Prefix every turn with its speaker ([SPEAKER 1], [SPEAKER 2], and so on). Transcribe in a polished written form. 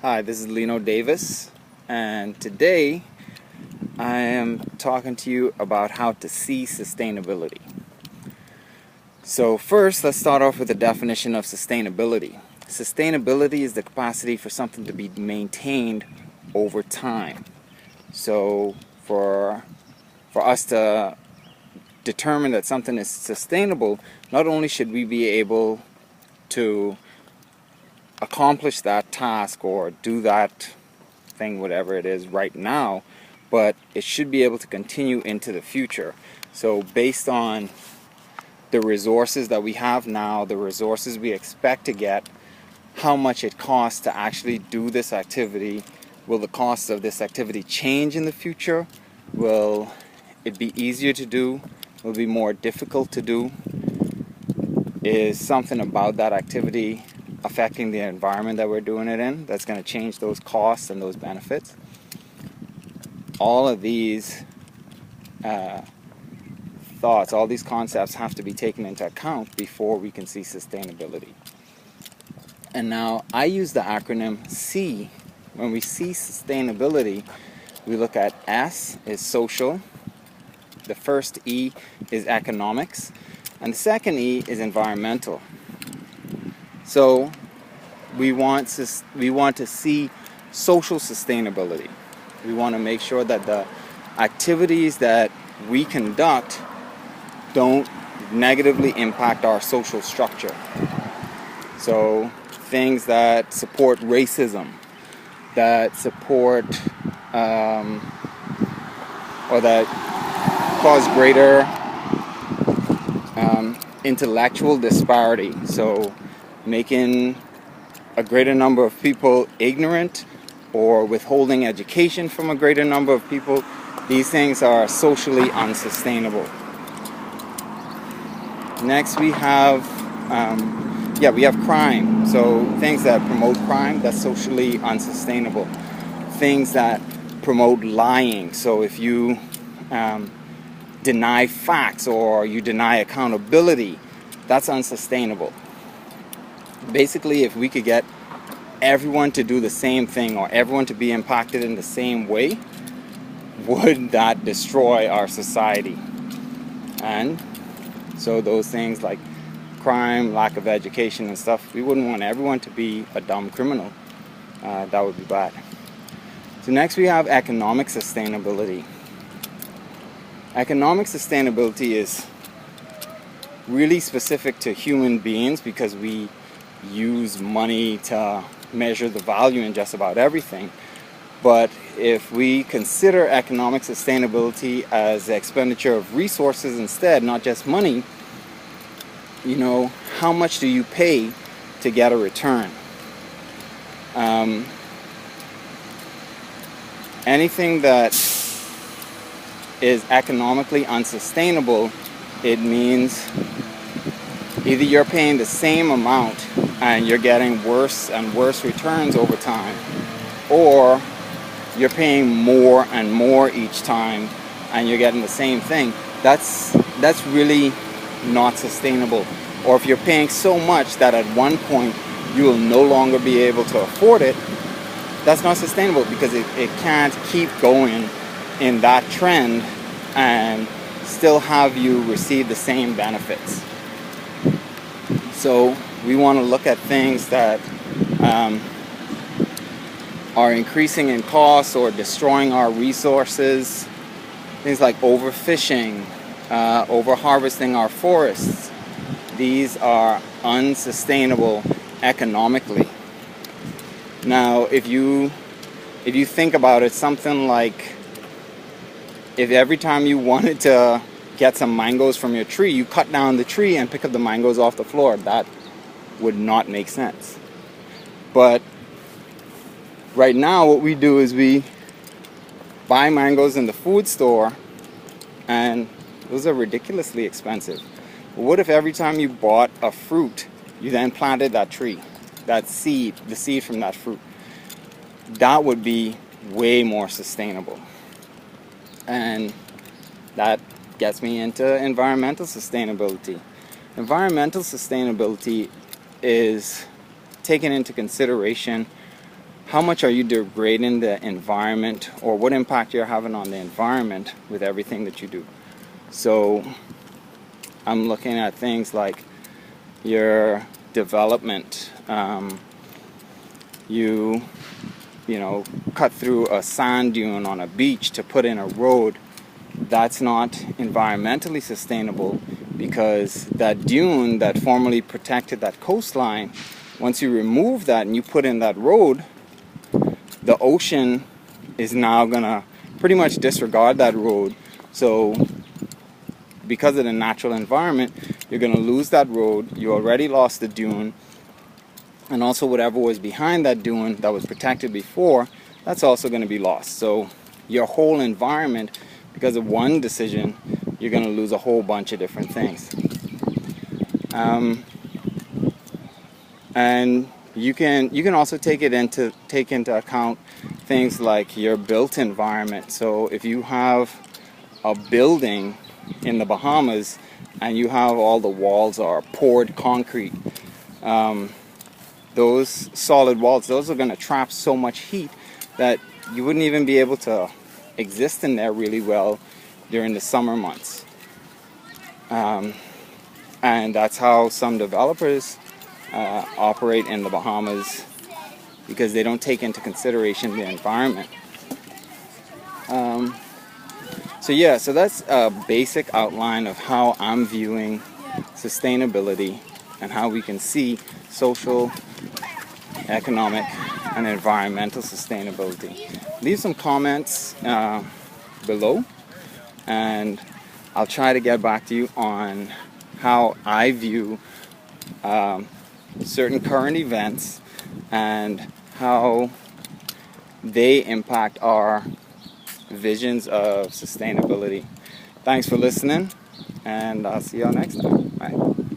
[SPEAKER 1] Hi, this is Lino Davis, and today I am talking to you about how to see sustainability. So first, let's start off with the definition of sustainability. Sustainability is the capacity for something to be maintained over time. So for us to determine that something is sustainable, not only should we be able to accomplish that task or do that thing, whatever it is right now, but it should be able to continue into the future. So based on the resources that we have now, the resources we expect to get, how much it costs to actually do this activity, will the cost of this activity change in the future? Will it be easier to do? Will it be more difficult to do? Is something about that activity affecting the environment that we're doing it in that's going to change those costs and those benefits? All of these thoughts, all these concepts have to be taken into account before we can see sustainability. And now I use the acronym C. When we see sustainability, we look at S is social, the first E is economics, and the second E is environmental. So we want to see social sustainability. We want to make sure that the activities that we conduct don't negatively impact our social structure. So things that support racism, that support or that cause greater intellectual disparity. So making a greater number of people ignorant or withholding education from a greater number of people, these things are socially unsustainable. Next we have crime. So things that promote crime, that's socially unsustainable. Things that promote lying. So if you deny facts or you deny accountability, that's unsustainable. Basically, if we could get everyone to do the same thing or everyone to be impacted in the same way, would that destroy our society? And so those things like crime, lack of education and stuff, we wouldn't want everyone to be a dumb criminal. That would be bad. So next we have economic sustainability. Economic sustainability is really specific to human beings because we use money to measure the value in just about everything. But if we consider economic sustainability as the expenditure of resources instead, not just money, how much do you pay to get a return? Anything that is economically unsustainable, it means either you're paying the same amount and you're getting worse and worse returns over time, or you're paying more and more each time and you're getting the same thing. That's really not sustainable. Or if you're paying so much that at one point you will no longer be able to afford it, that's not sustainable because it can't keep going in that trend and still have you receive the same benefits. So we want to look at things that are increasing in cost or destroying our resources. Things like overfishing, over-harvesting our forests. These are unsustainable economically. Now, if you think about it, something like if every time you wanted to get some mangoes from your tree, you cut down the tree and pick up the mangoes off the floor, that would not make sense. But right now what we do is we buy mangoes in the food store and those are ridiculously expensive. But what if every time you bought a fruit, you then planted that tree, the seed from that fruit? That would be way more sustainable. And that gets me into environmental sustainability. Environmental sustainability is taking into consideration how much are you degrading the environment, or what impact you're having on the environment with everything that you do. So I'm looking at things like your development. You cut through a sand dune on a beach to put in a road. That's not environmentally sustainable, because that dune that formerly protected that coastline, once you remove that and you put in that road, the ocean is now gonna pretty much disregard that road. So because of the natural environment, you're gonna lose that road. You already lost the dune, and also whatever was behind that dune that was protected before, that's also going to be lost. So your whole environment, because of one decision, you're going to lose a whole bunch of different things. And you can also take into account things like your built environment. So if you have a building in the Bahamas and you have all the walls are poured concrete, those solid walls, those are going to trap so much heat that you wouldn't even be able to exist in there really well during the summer months. And that's how some developers operate in the Bahamas, because they don't take into consideration the environment. So that's a basic outline of how I'm viewing sustainability and how we can see social, economic, and environmental sustainability. Leave some comments below, and I'll try to get back to you on how I view certain current events and how they impact our visions of sustainability. Thanks for listening, and I'll see y'all next time. Bye.